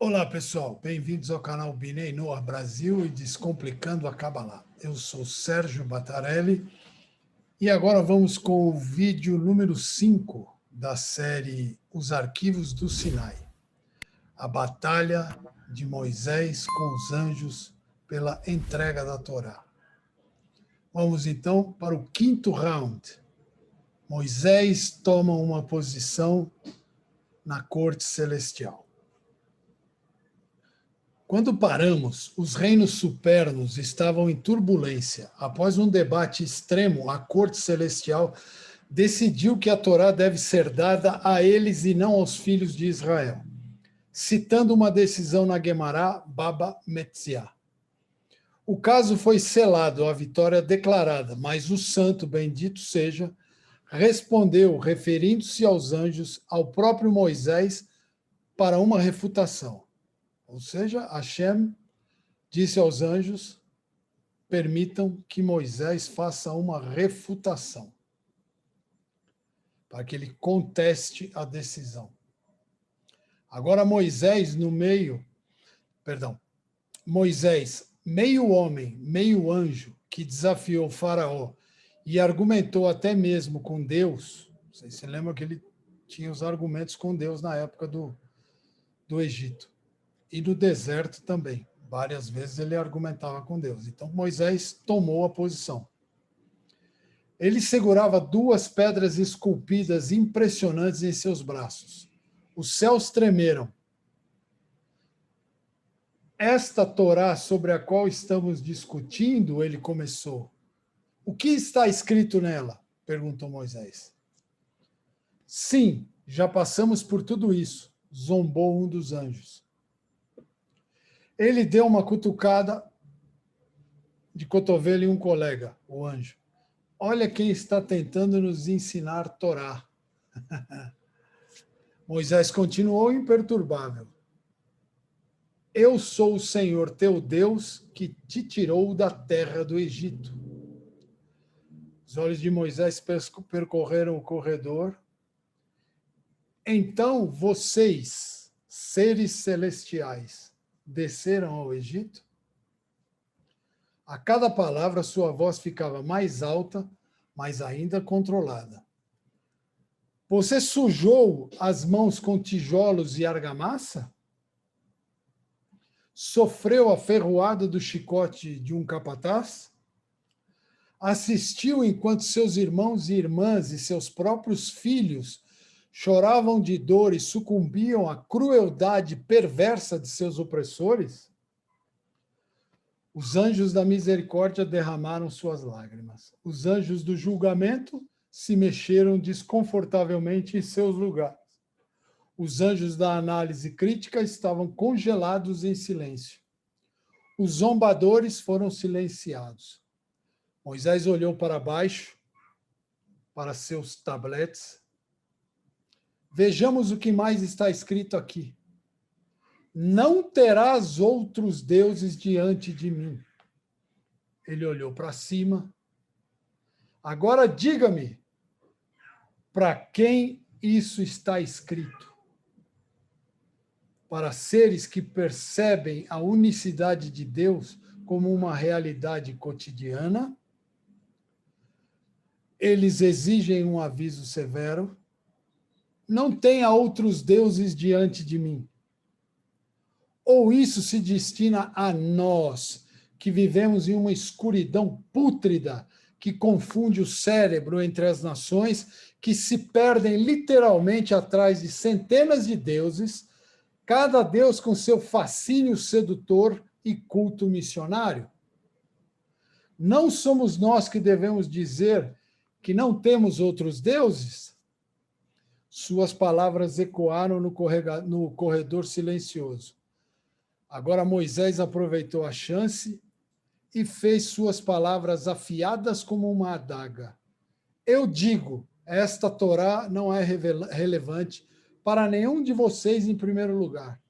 Olá, pessoal. Bem-vindos ao canal Binei Noah Brasil e Descomplicando a Kabbalah. Eu sou Sérgio Battarelli e agora vamos com o vídeo número 5 da série Os Arquivos do Sinai. A Batalha de Moisés com os Anjos pela entrega da Torá. Vamos então para o quinto round. Moisés toma uma posição na corte celestial. Quando paramos, os reinos supernos estavam em turbulência. Após um debate extremo, a corte celestial decidiu que a Torá deve ser dada a eles e não aos filhos de Israel, citando uma decisão na Guemará Baba Metzia. O caso foi selado, a vitória declarada, mas o santo, bendito seja, respondeu, referindo-se aos anjos, ao próprio Moisés, para uma refutação. Ou seja, Hashem disse aos anjos, permitam que Moisés faça uma refutação, para que ele conteste a decisão. Agora Moisés, meio homem, meio anjo, que desafiou o faraó e argumentou até mesmo com Deus, vocês se lembram que ele tinha os argumentos com Deus na época do Egito, e no deserto também. Várias vezes ele argumentava com Deus. Então Moisés tomou a posição. Ele segurava duas pedras esculpidas impressionantes em seus braços. Os céus tremeram. Esta Torá sobre a qual estamos discutindo, ele começou. O que está escrito nela? Perguntou Moisés. Sim, já passamos por tudo isso, zombou um dos anjos. Ele deu uma cutucada de cotovelo em um colega, o anjo. Olha quem está tentando nos ensinar Torá. Moisés continuou imperturbável. Eu sou o Senhor teu Deus que te tirou da terra do Egito. Os olhos de Moisés percorreram o corredor. Então vocês, seres celestiais, desceram ao Egito? A cada palavra, sua voz ficava mais alta, mas ainda controlada. Você sujou as mãos com tijolos e argamassa? Sofreu a ferroada do chicote de um capataz? Assistiu enquanto seus irmãos e irmãs e seus próprios filhos choravam de dor e sucumbiam à crueldade perversa de seus opressores? Os anjos da misericórdia derramaram suas lágrimas. Os anjos do julgamento se mexeram desconfortavelmente em seus lugares. Os anjos da análise crítica estavam congelados em silêncio. Os zombadores foram silenciados. Moisés olhou para baixo, para seus tabletes. Vejamos o que mais está escrito aqui. Não terás outros deuses diante de mim. Ele olhou para cima. Agora diga-me, para quem isso está escrito? Para seres que percebem a unicidade de Deus como uma realidade cotidiana? Eles exigem um aviso severo. Não tenha outros deuses diante de mim. Ou isso se destina a nós, que vivemos em uma escuridão pútrida, que confunde o cérebro entre as nações, que se perdem literalmente atrás de centenas de deuses, cada deus com seu fascínio sedutor e culto missionário? Não somos nós que devemos dizer que não temos outros deuses? Suas palavras ecoaram no corredor silencioso. Agora Moisés aproveitou a chance e fez suas palavras afiadas como uma adaga. Eu digo, esta Torá não é relevante para nenhum de vocês em primeiro lugar.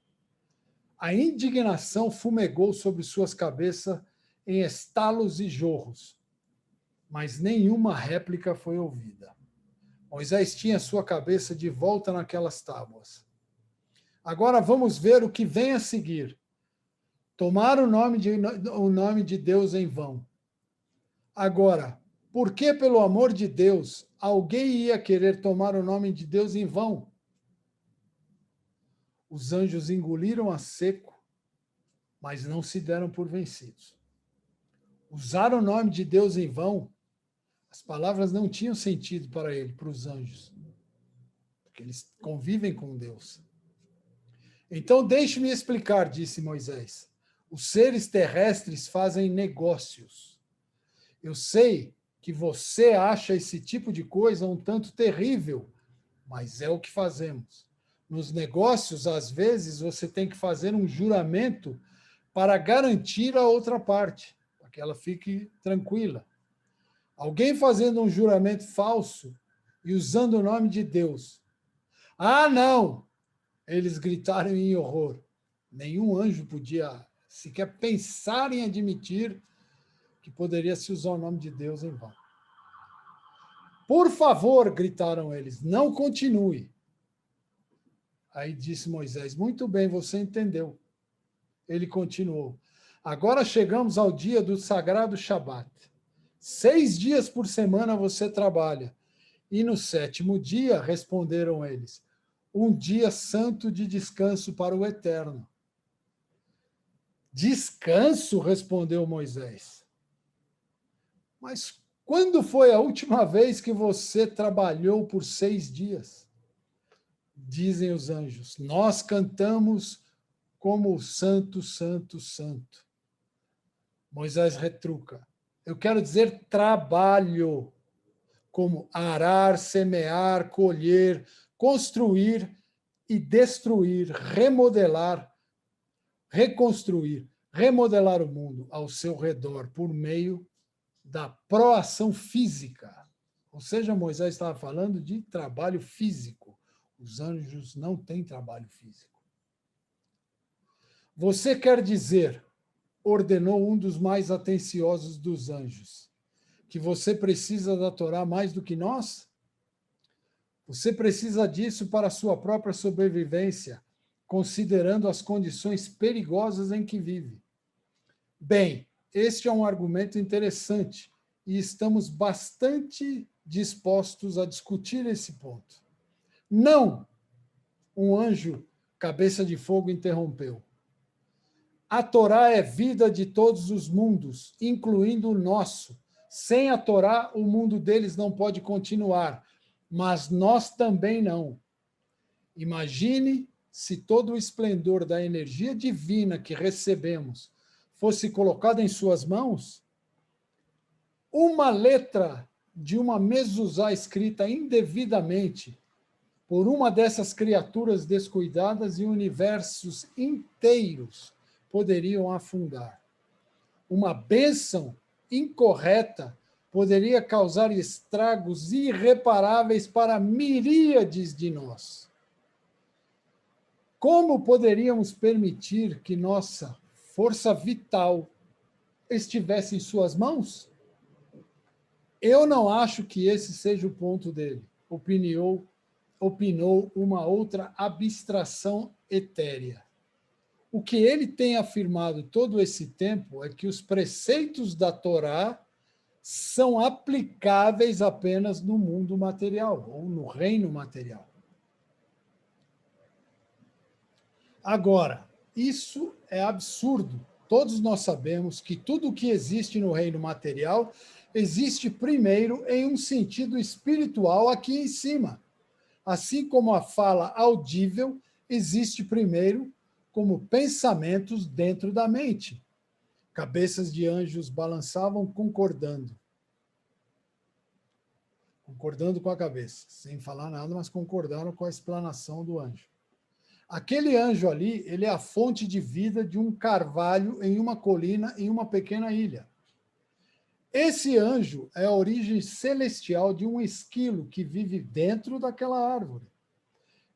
A indignação fumegou sobre suas cabeças em estalos e jorros, mas nenhuma réplica foi ouvida. Moisés tinha sua cabeça de volta naquelas tábuas. Agora vamos ver o que vem a seguir. Tomar o nome de Deus em vão. Agora, por que, pelo amor de Deus, alguém ia querer tomar o nome de Deus em vão? Os anjos engoliram a seco, mas não se deram por vencidos. Usar o nome de Deus em vão, as palavras não tinham sentido para ele, para os anjos, porque eles convivem com Deus. Então, deixe-me explicar, disse Moisés. Os seres terrestres fazem negócios. Eu sei que você acha esse tipo de coisa um tanto terrível, mas é o que fazemos. Nos negócios, às vezes, você tem que fazer um juramento para garantir a outra parte, para que ela fique tranquila. Alguém fazendo um juramento falso e usando o nome de Deus. Ah, não! Eles gritaram em horror. Nenhum anjo podia sequer pensar em admitir que poderia se usar o nome de Deus em vão. Por favor, gritaram eles, não continue. Aí disse Moisés, muito bem, você entendeu. Ele continuou, agora chegamos ao dia do sagrado Shabat. 6 dias por semana você trabalha. E no 7º dia, responderam eles, um dia santo de descanso para o Eterno. Descanso, respondeu Moisés. Mas quando foi a última vez que você trabalhou por 6 dias? Dizem os anjos, nós cantamos como santo, santo, santo. Moisés retruca, eu quero dizer trabalho, como arar, semear, colher, construir e destruir, remodelar, reconstruir, remodelar o mundo ao seu redor por meio da proação física. Ou seja, Moisés estava falando de trabalho físico. Os anjos não têm trabalho físico. Você quer dizer, ordenou um dos mais atenciosos dos anjos, que você precisa da Torá mais do que nós? Você precisa disso para a sua própria sobrevivência, considerando as condições perigosas em que vive. Bem, este é um argumento interessante e estamos bastante dispostos a discutir esse ponto. Não! Um anjo, cabeça de fogo, interrompeu. A Torá é vida de todos os mundos, incluindo o nosso. Sem a Torá, o mundo deles não pode continuar, mas nós também não. Imagine se todo o esplendor da energia divina que recebemos fosse colocado em suas mãos. Uma letra de uma mezuzá escrita indevidamente por uma dessas criaturas descuidadas e universos inteiros poderiam afundar. Uma bênção incorreta poderia causar estragos irreparáveis para miríades de nós. Como poderíamos permitir que nossa força vital estivesse em suas mãos? Eu não acho que esse seja o ponto dele, opinou uma outra abstração etérea. O que ele tem afirmado todo esse tempo é que os preceitos da Torá são aplicáveis apenas no mundo material, ou no reino material. Agora, isso é absurdo. Todos nós sabemos que tudo o que existe no reino material existe primeiro em um sentido espiritual aqui em cima. Assim como a fala audível existe primeiro como pensamentos dentro da mente. Cabeças de anjos balançavam concordando com a cabeça, sem falar nada, mas concordaram com a explanação do anjo. Aquele anjo ali, ele é a fonte de vida de um carvalho em uma colina, em uma pequena ilha. Esse anjo é a origem celestial de um esquilo que vive dentro daquela árvore.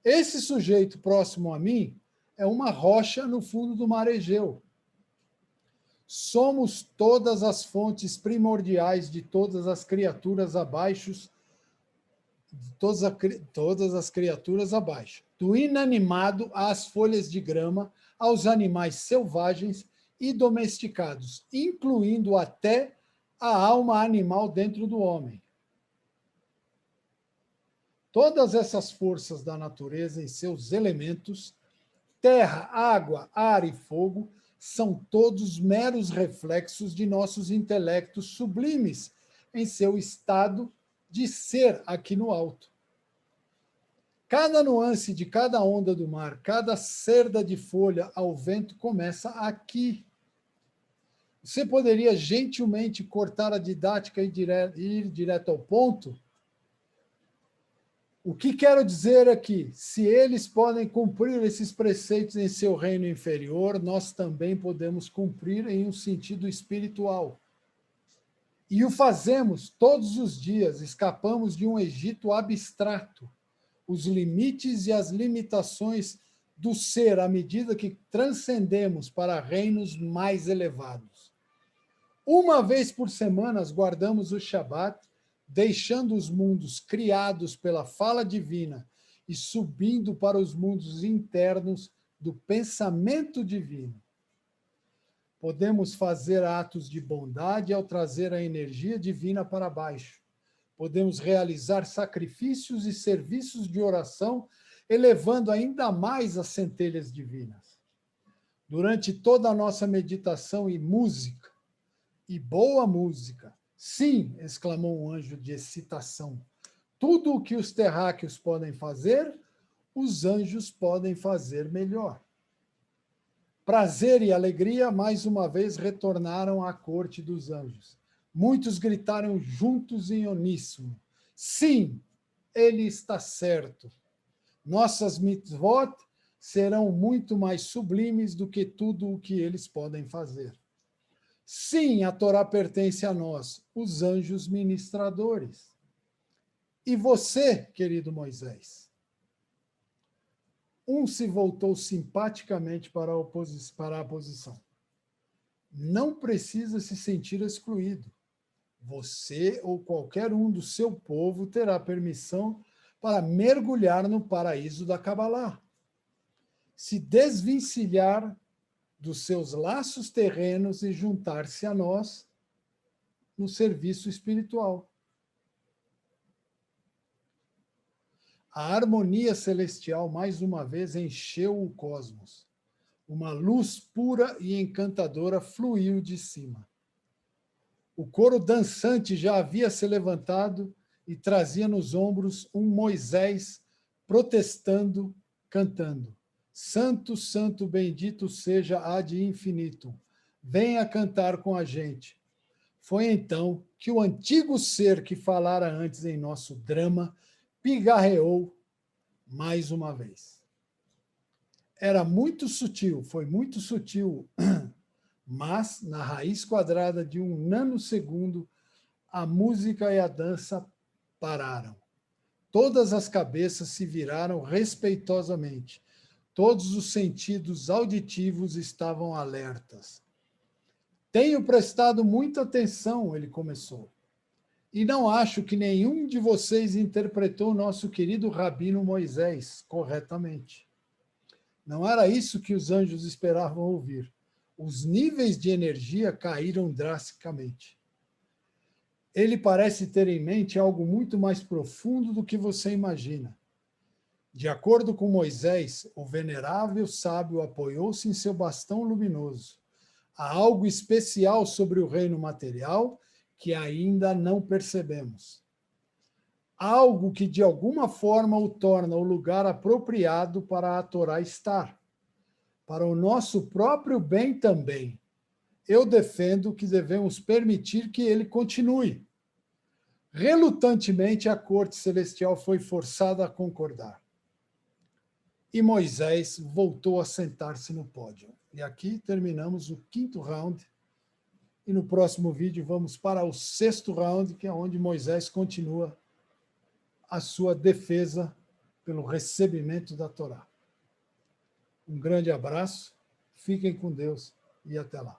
Esse sujeito próximo a mim é uma rocha no fundo do mar Egeu. Somos todas as fontes primordiais de todas as criaturas abaixo de todas as criaturas abaixo, do inanimado às folhas de grama, aos animais selvagens e domesticados, incluindo até a alma animal dentro do homem. Todas essas forças da natureza em seus elementos, terra, água, ar e fogo, são todos meros reflexos de nossos intelectos sublimes em seu estado de ser aqui no alto. Cada nuance de cada onda do mar, cada cerda de folha ao vento começa aqui. Você poderia gentilmente cortar a didática e ir direto ao ponto? O que quero dizer é que, se eles podem cumprir esses preceitos em seu reino inferior, nós também podemos cumprir em um sentido espiritual. E o fazemos todos os dias, escapamos de um Egito abstrato, os limites e as limitações do ser à medida que transcendemos para reinos mais elevados. Uma vez por semana guardamos o Shabat, deixando os mundos criados pela fala divina e subindo para os mundos internos do pensamento divino. Podemos fazer atos de bondade ao trazer a energia divina para baixo. Podemos realizar sacrifícios e serviços de oração, elevando ainda mais as centelhas divinas. Durante toda a nossa meditação e música, e boa música, sim, exclamou um anjo de excitação, tudo o que os terráqueos podem fazer, os anjos podem fazer melhor. Prazer e alegria, mais uma vez, retornaram à corte dos anjos. Muitos gritaram juntos em uníssono. Sim, ele está certo. Nossas mitzvot serão muito mais sublimes do que tudo o que eles podem fazer. Sim, a Torá pertence a nós, os anjos ministradores. E você, querido Moisés? Um se voltou simpaticamente para a posição. Não precisa se sentir excluído. Você ou qualquer um do seu povo terá permissão para mergulhar no paraíso da Cabalá. Se desvencilhar dos seus laços terrenos e juntar-se a nós no serviço espiritual. A harmonia celestial, mais uma vez, encheu o cosmos. Uma luz pura e encantadora fluiu de cima. O coro dançante já havia se levantado e trazia nos ombros um Moisés protestando, cantando. Santo, santo, bendito seja ad infinitum. Venha cantar com a gente. Foi então que o antigo ser que falara antes em nosso drama pigarreou mais uma vez. Era muito sutil, foi muito sutil, mas na raiz quadrada de um nanosegundo, a música e a dança pararam. Todas as cabeças se viraram respeitosamente. Todos os sentidos auditivos estavam alertas. Tenho prestado muita atenção, ele começou. E não acho que nenhum de vocês interpretou nosso querido Rabino Moisés corretamente. Não era isso que os anjos esperavam ouvir. Os níveis de energia caíram drasticamente. Ele parece ter em mente algo muito mais profundo do que você imagina. De acordo com Moisés, o venerável sábio apoiou-se em seu bastão luminoso. Há algo especial sobre o reino material que ainda não percebemos. Algo que, de alguma forma, o torna o lugar apropriado para a Torá estar. Para o nosso próprio bem também. Eu defendo que devemos permitir que ele continue. Relutantemente, a corte celestial foi forçada a concordar. E Moisés voltou a sentar-se no pódio. E aqui terminamos o 5º round. E no próximo vídeo vamos para o 6º round, que é onde Moisés continua a sua defesa pelo recebimento da Torá. Um grande abraço, fiquem com Deus e até lá.